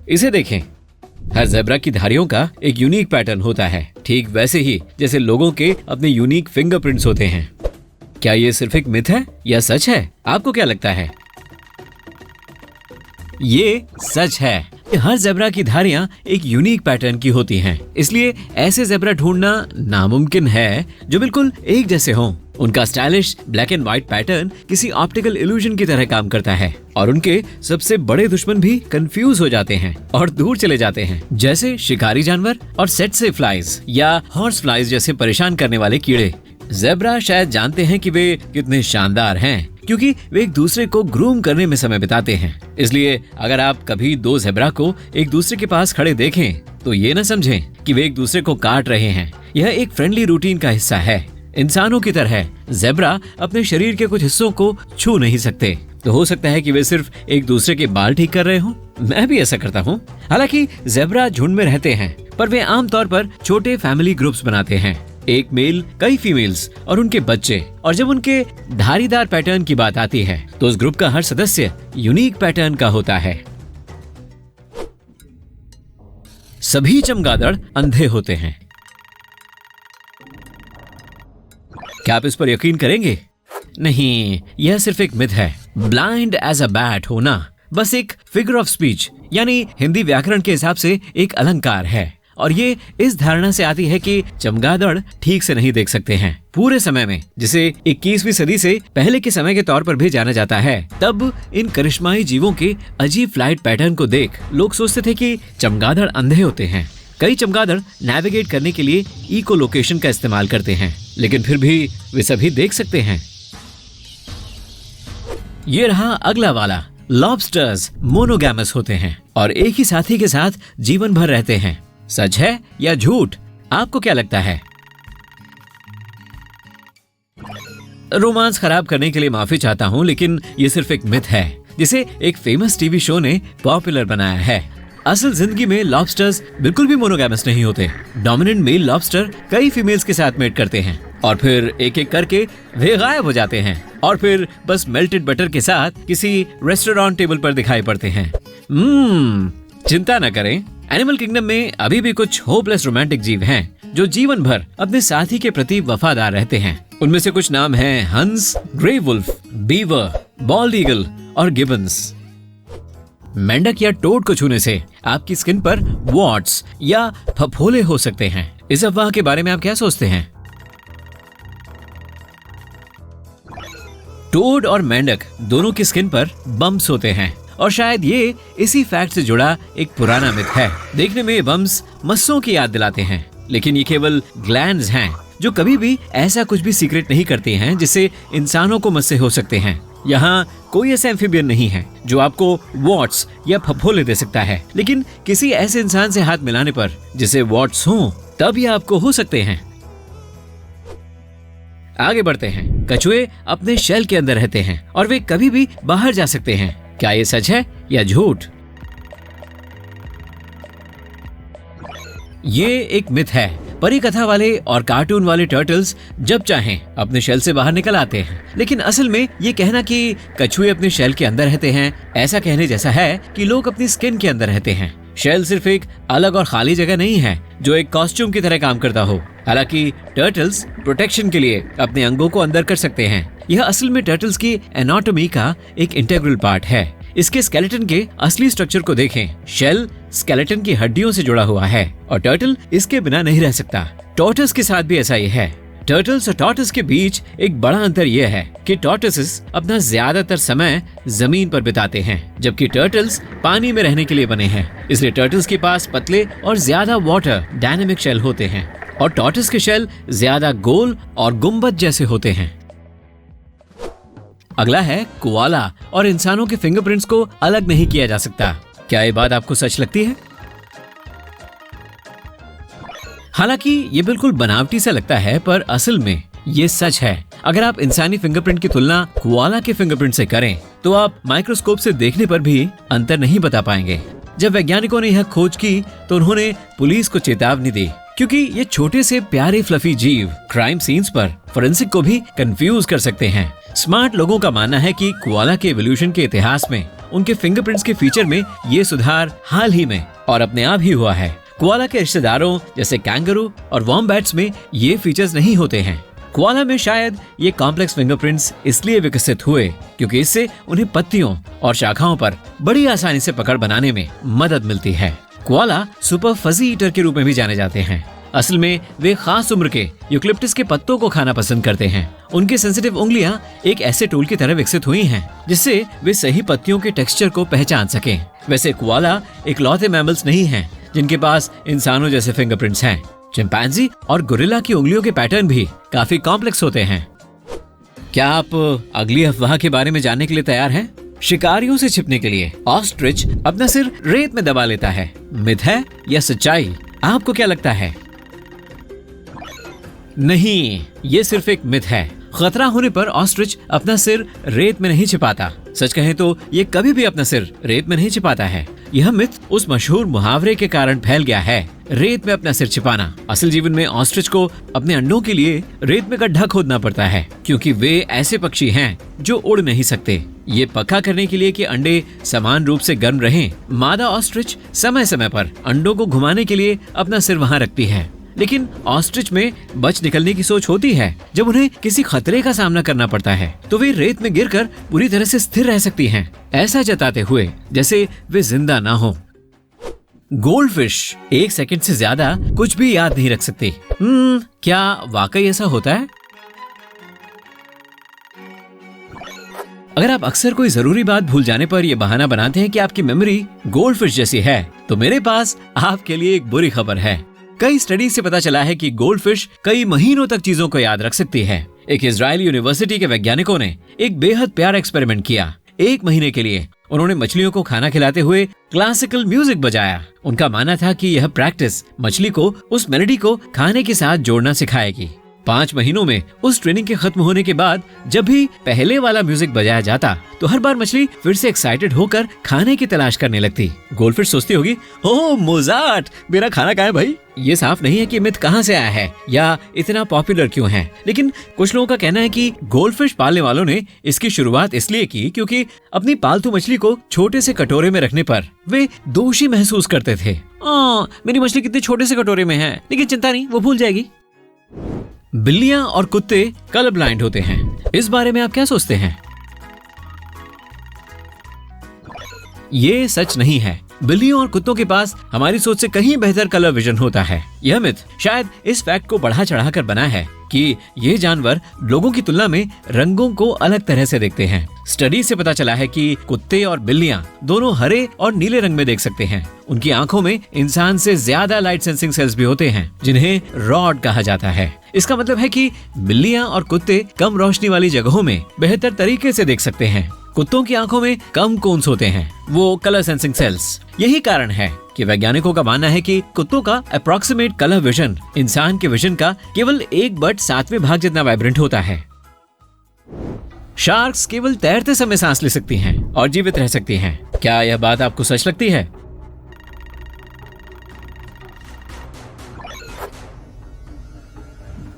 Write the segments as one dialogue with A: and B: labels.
A: इसे देखें, हर जेब्रा की धारियों का एक यूनिक पैटर्न होता है, ठीक वैसे ही जैसे लोगों के अपने यूनिक फिंगरप्रिंट्स होते हैं। क्या ये सिर्फ एक मिथ है या सच है? आपको क्या लगता है? ये सच है। हर जेब्रा की धारियां एक यूनिक पैटर्न की होती हैं, इसलिए ऐसे जेब्रा ढूंढना नामुमकिन है जो बिल्कुल एक जैसे हों। उनका stylish black and white pattern किसी ऑप्टिकल इल्यूजन की तरह काम करता है और उनके सबसे बड़े दुश्मन भी कंफ्यूज हो जाते हैं और दूर चले जाते हैं, जैसे शिकारी जानवर और सेट्से फ्लाइज या हॉर्स फ्लाइज जैसे परेशान करने वाले कीड़े। जेब्रा शायद जानते हैं कि वे कितने शानदार हैं, क्योंकि वे एक दूसरे को ग्रूम करने में समय बिताते हैं। इसलिए अगर आप कभी दो जेब्रा को एक दूसरे के पास खड़े देखें तो ये न समझें कि वे एक दूसरे को काट रहे हैं। यह एक फ्रेंडली रूटीन का हिस्सा है। इंसानों की तरह जेब्रा अपने शरीर के कुछ हिस्सों को छू नहीं सकते, तो हो सकता है कि वे सिर्फ एक दूसरे के बाल ठीक कर रहे हों। मैं भी ऐसा करता हूँ। हालांकि जेब्रा झुंड में रहते हैं, पर वे आमतौर पर छोटे फैमिली ग्रुप्स बनाते हैं, एक मेल कई फीमेल्स और उनके बच्चे। और जब उनके धारीदार पैटर्न की बात आती है तो उस ग्रुप का हर सदस्य यूनिक पैटर्न का होता है। सभी चमगादड़ अंधे होते हैं। क्या आप इस पर यकीन करेंगे? नहीं, यह सिर्फ एक मिथ है। ब्लाइंड एज अ बैट होना बस एक फिगर ऑफ स्पीच यानी हिंदी व्याकरण के हिसाब से एक अलंकार है, और ये इस धारणा से आती है कि चमगादड़ ठीक से नहीं देख सकते हैं पूरे समय में, जिसे 21वीं सदी से पहले के समय के तौर पर भी जाना जाता है। तब इन करिश्माई जीवों के अजीब फ्लाइट पैटर्न को देख लोग सोचते थे कि चमगादड़ अंधे होते हैं। कई चमगादड़ नेविगेट करने के लिए इको लोकेशन का इस्तेमाल करते हैं, लेकिन फिर भी वे सभी देख सकते हैं। ये रहा अगला वाला। लॉबस्टर्स मोनोगैमस होते हैं और एक ही साथी के साथ जीवन भर रहते हैं। सच है या झूठ? आपको क्या लगता है? रोमांस खराब करने के लिए माफी चाहता हूँ, लेकिन ये सिर्फ एक मिथ है जिसे एक फेमस टीवी शो ने पॉपुलर बनाया है। असल जिंदगी में लॉबस्टर्स बिल्कुल भी मोनोगैमस नहीं होते। डोमिनेंट मेल लॉबस्टर कई फीमेल्स के साथ मेट करते हैं और फिर एक एक करके वे गायब हो जाते हैं और फिर बस मेल्टेड बटर के साथ किसी रेस्टोरेंट टेबल पर दिखाई पड़ते हैं। चिंता न करें, एनिमल किंगडम में अभी भी कुछ होपलेस रोमांटिक जीव हैं जो जीवन भर अपने साथी के प्रति वफादार रहते हैं। उनमें से कुछ नाम हैं हंस, grey wolf, beaver, bald eagle और गिबन्स। मेंढक या टोड को छूने से आपकी स्किन पर वॉट्स या फफोले हो सकते हैं। इस अफवाह के बारे में आप क्या सोचते हैं? टोड और मेंढक दोनों की स्किन पर बम्प्स होते हैं और शायद ये इसी फैक्ट से जुड़ा एक पुराना मिथ है। देखने में ये बम्प्स मस्सों की याद दिलाते हैं, लेकिन ये केवल ग्लैंड्स हैं जो कभी भी ऐसा कुछ भी सीक्रेट नहीं करते हैं जिससे इंसानों को मस्से हो सकते हैं। यहाँ कोई ऐसा एम्फीबियन नहीं है जो आपको वॉट्स या फफोले दे सकता है, लेकिन किसी ऐसे इंसान से हाथ मिलाने पर जिसे वॉट्स हों तब ये आपको हो सकते हैं। आगे बढ़ते हैं। कछुए अपने शेल के अंदर रहते हैं और वे कभी भी बाहर जा सकते हैं। क्या ये सच है या झूठ? ये एक मिथ है। परी कथा वाले और कार्टून वाले टर्टल्स जब चाहें अपने शेल से बाहर निकल आते हैं, लेकिन असल में ये कहना कि कछुए अपने शेल के अंदर रहते हैं ऐसा कहने जैसा है कि लोग अपनी स्किन के अंदर रहते हैं। शेल सिर्फ एक अलग और खाली जगह नहीं है जो एक कॉस्ट्यूम की तरह काम करता हो। हालांकि टर्टल्स प्रोटेक्शन के लिए अपने अंगों को अंदर कर सकते हैं। यह असल में टर्टल्स की एनाटॉमी का एक इंटीग्रल पार्ट है। इसके स्केलेटन के असली स्ट्रक्चर को देखें। शेल स्केलेटन की हड्डियों से जुड़ा हुआ है और टर्टल इसके बिना नहीं रह सकता। टॉर्टस के साथ भी ऐसा ही है। टर्टल्स और टॉर्टस के बीच एक बड़ा अंतर यह है कि टॉर्टसेस अपना ज्यादातर समय जमीन पर बिताते हैं, जबकि टर्टल्स पानी में रहने के लिए बने हैं। इसलिए टर्टल्स के पास पतले और ज्यादा वाटर डायनेमिक शेल होते हैं और टॉर्टस के शेल ज्यादा गोल और गुंबद जैसे होते हैं। अगला है कोआला और इंसानों के फिंगरप्रिंट्स को अलग नहीं किया जा सकता। क्या ये बात आपको सच लगती है? हालांकि ये बिल्कुल बनावटी सा लगता है, पर असल में ये सच है। अगर आप इंसानी फिंगरप्रिंट की तुलना कोआला के फिंगरप्रिंट से करें तो आप माइक्रोस्कोप से देखने पर भी अंतर नहीं बता पाएंगे। जब वैज्ञानिकों ने यह खोज की तो उन्होंने पुलिस को चेतावनी दी क्योंकि ये छोटे से प्यारे फ्लफी जीव क्राइम सीन्स पर फोरेंसिक को भी कंफ्यूज कर सकते हैं। स्मार्ट लोगों का मानना है कि कोआला के एवोल्यूशन के इतिहास में उनके फिंगरप्रिंट्स के फीचर में ये सुधार हाल ही में और अपने आप ही हुआ है। कोआला के रिश्तेदारों जैसे कैंगरू और वॉम्बैट्स में ये फीचर्स नहीं होते हैं। कोआला में शायद ये कॉम्प्लेक्स फिंगरप्रिंट्स इसलिए विकसित हुए क्योंकि इससे उन्हें पत्तियों और शाखाओं पर बड़ी आसानी से पकड़ बनाने में मदद मिलती है। कोआला सुपर फजी ईटर के रूप में भी जाने जाते हैं। असल में वे खास उम्र के यूकलिप्टस के पत्तों को खाना पसंद करते हैं। उनकी सेंसिटिव उंगलियां एक ऐसे टूल की तरह विकसित हुई हैं जिससे वे सही पत्तियों के टेक्सचर को पहचान सकें। वैसे कोआला इकलौते मैमल्स नहीं हैं जिनके पास इंसानों जैसे फिंगरप्रिंट्स हैं। चिंपैंजी और गोरिल्ला की उंगलियों के पैटर्न भी काफी कॉम्प्लेक्स होते हैं। क्या आप अगली अफवाह के बारे में जानने के लिए तैयार हैं? शिकारियों से छिपने के लिए ऑस्ट्रिच अपना सिर रेत में दबा लेता है। मिथ है या सच्चाई? आपको क्या लगता है? नहीं, ये सिर्फ एक मिथ है। खतरा होने पर ऑस्ट्रिच अपना सिर रेत में नहीं छिपाता। सच कहें तो ये कभी भी अपना सिर रेत में नहीं छिपाता है। यह मिथ उस मशहूर मुहावरे के कारण फैल गया है, रेत में अपना सिर छिपाना। असल जीवन में ऑस्ट्रिच को अपने अंडों के लिए रेत में गड्ढा खोदना पड़ता है क्योंकि वे ऐसे पक्षी हैं जो उड़ नहीं सकते। ये पक्का करने के लिए कि अंडे समान रूप से गर्म रहें, मादा ऑस्ट्रिच समय समय पर अंडों को घुमाने के लिए अपना सिर वहां रखती है। लेकिन ऑस्ट्रिच में बच निकलने की सोच होती है। जब उन्हें किसी खतरे का सामना करना पड़ता है तो वे रेत में गिरकर पूरी तरह से स्थिर रह सकती हैं, ऐसा जताते हुए जैसे वे जिंदा ना हो। गोल्डफिश 1 सेकंड से ज्यादा कुछ भी याद नहीं रख सकती। क्या वाकई ऐसा होता है? अगर आप अक्सर कोई जरूरी बात भूल जाने पर यह बहाना बनाते हैं कि आपकी मेमोरी गोल्डफिश जैसी है, तो मेरे पास आपके लिए एक बुरी खबर है। कई स्टडी से पता चला है कि गोल्डफिश कई महीनों तक चीजों को याद रख सकती है। एक इजरायली यूनिवर्सिटी के वैज्ञानिकों ने एक बेहद प्यारा एक्सपेरिमेंट किया। 1 महीने के लिए उन्होंने मछलियों को खाना खिलाते हुए क्लासिकल म्यूजिक बजाया। उनका मानना था कि यह प्रैक्टिस मछली को उस मेलोडी को खाने के साथ जोड़ना सिखाएगी। 5 महीनों में उस ट्रेनिंग के खत्म होने के बाद जब भी पहले वाला म्यूजिक बजाया जाता तो हर बार मछली फिर से एक्साइटेड होकर खाने की तलाश करने लगती। गोल्डफिश सोचती होगी, ओह मोजार्ट, मेरा खाना कहाँ है भाई? ये साफ नहीं है कि मिथ कहाँ से आया है या इतना पॉपुलर क्यों है, लेकिन कुछ लोगों का कहना है कि गोल्डफिश पालने वालों ने इसकी शुरुआत इसलिए की क्योंकि अपनी पालतू मछली को छोटे से कटोरे में रखने पर वे दोषी महसूस करते थे। मेरी मछली कितने छोटे से कटोरे में है, लेकिन चिंता नहीं, वो भूल जाएगी। बिल्लियां और कुत्ते कलर ब्लाइंड होते हैं, इस बारे में आप क्या सोचते हैं? ये सच नहीं है। बिल्लियों और कुत्तों के पास हमारी सोच से कहीं बेहतर कलर विजन होता है। यह मिथ शायद इस फैक्ट को बढ़ा चढ़ाकर बना है कि ये जानवर लोगों की तुलना में रंगों को अलग तरह से देखते हैं। स्टडी से पता चला है कि कुत्ते और बिल्लियां दोनों हरे और नीले रंग में देख सकते हैं। उनकी आंखों में इंसान से ज्यादा लाइट सेंसिंग सेल्स भी होते हैं जिन्हें रॉड कहा जाता है। इसका मतलब है कि बिल्लियां और कुत्ते कम रोशनी वाली जगहों में बेहतर तरीके से देख सकते हैं। कुत्तों की आंखों में कम कोन्स होते हैं, वो कलर सेंसिंग सेल्स। यही कारण है कि वैज्ञानिकों का मानना है कि कुत्तों का अप्रोक्सीमेट कलर विजन इंसान के विजन का केवल 1/7वें भाग जितना वाइब्रेंट होता है। शार्क्स केवल तैरते समय सांस ले सकती हैं और जीवित रह सकती हैं। क्या यह बात आपको सच लगती है?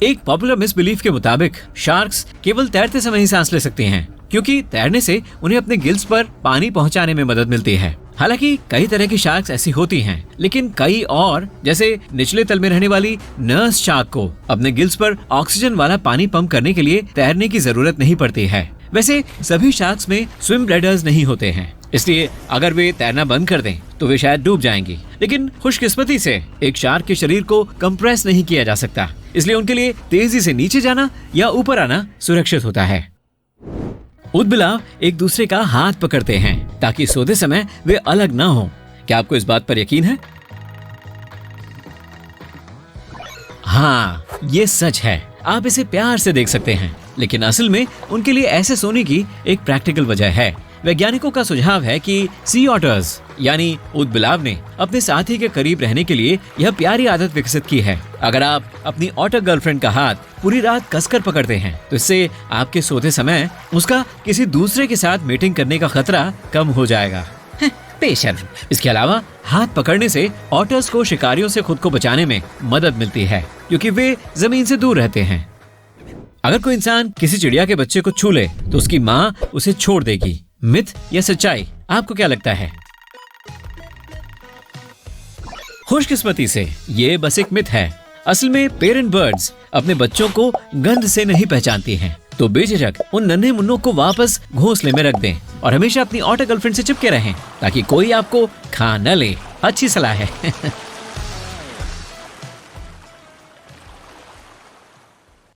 A: एक पॉपुलर मिसबिलीफ के मुताबिक शार्क्स केवल तैरते समय ही सांस ले सकती हैं क्योंकि तैरने से उन्हें अपने गिल्स पर पानी पहुंचाने में मदद मिलती है। हालांकि कई तरह की शार्क्स ऐसी होती हैं, लेकिन कई और जैसे निचले तल में रहने वाली नर्स शार्क को अपने गिल्स पर ऑक्सीजन वाला पानी पंप करने के लिए तैरने की जरूरत नहीं पड़ती है। वैसे सभी शार्क्स में स्विम ब्लैडर्स नहीं होते हैं, इसलिए अगर वे तैरना बंद कर दें तो वे शायद डूब जाएंगी। लेकिन खुशकिस्मती से एक शार्क के शरीर को कंप्रेस नहीं किया जा सकता, इसलिए उनके लिए तेजी से नीचे जाना या ऊपर आना सुरक्षित होता है। ऊदबिलाव एक दूसरे का हाथ पकड़ते हैं ताकि सोते समय वे अलग ना हो। क्या आपको इस बात पर यकीन है? हाँ, ये सच है। आप इसे प्यार से देख सकते हैं, लेकिन असल में उनके लिए ऐसे सोने की एक प्रैक्टिकल वजह है। वैज्ञानिकों का सुझाव है कि सी ऑटर्स यानी ऊदबिलाव ने अपने साथी के करीब रहने के लिए यह प्यारी आदत विकसित की है। अगर आप अपनी ऑटर गर्लफ्रेंड का हाथ पूरी रात कसकर पकड़ते हैं तो इससे आपके सोते समय उसका किसी दूसरे के साथ मीटिंग करने का खतरा कम हो जाएगा। बेशर्म। इसके अलावा हाथ पकड़ने से ऑटर्स को शिकारियों से खुद को बचाने में मदद मिलती है, क्योंकि वे जमीन से दूर रहते हैं। अगर कोई इंसान किसी चिड़िया के बच्चे को छू ले तो उसकी माँ उसे छोड़ देगी। मिथ या सच्चाई, आपको क्या लगता है? खुशकिस्मती से ये बस एक मिथ है। असल में पेरेंट बर्ड्स अपने बच्चों को गंध से नहीं पहचानती हैं, तो बेझिझक उन नन्हे मुन्नों को वापस घोंसले में रख दें और हमेशा अपनी ऑटर गर्लफ्रेंड से चिपके रहें ताकि कोई आपको खा न ले। अच्छी सलाह है।